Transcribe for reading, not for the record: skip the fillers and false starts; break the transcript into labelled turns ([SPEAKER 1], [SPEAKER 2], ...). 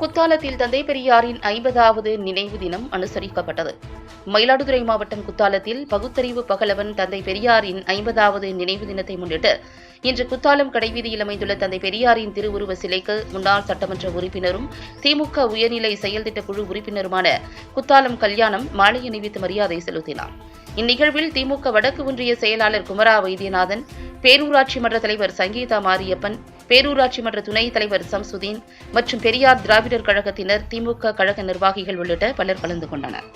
[SPEAKER 1] குத்தாலத்தில் தந்தை பெரியாரின் 50வது நினைவு தினம் அனுசரிக்கப்பட்டது. மயிலாடுதுறை மாவட்டம் குத்தாலத்தில் பகுத்தறிவு பகலவன் தந்தை பெரியாரின் 50வது நினைவு தினத்தை முன்னிட்டு இன்று குத்தாலம் கடைவீதியில் அமைந்துள்ள தந்தை பெரியாரின் திருவுருவ சிலைக்கு முன்னாள் சட்டமன்ற உறுப்பினரும் திமுக உயர்நிலை செயல்திட்ட குழு உறுப்பினருமான குத்தாலம் கல்யாணம் மாலை அணிவித்து மரியாதை செலுத்தினார். இந்நிகழ்வில் திமுக வடக்கு ஒன்றிய செயலாளர் குமரா வைத்தியநாதன், பேரூராட்சி மன்ற தலைவர் சங்கீதா மாரியப்பன், பேரூராட்சி மன்ற துணைத் தலைவர் சம்சுதீன் மற்றும் பெரியார் திராவிடர் கழகத்தினர், திமுக கழக நிர்வாகிகள் உள்ளிட்ட பலர் கலந்து கொண்டனர்.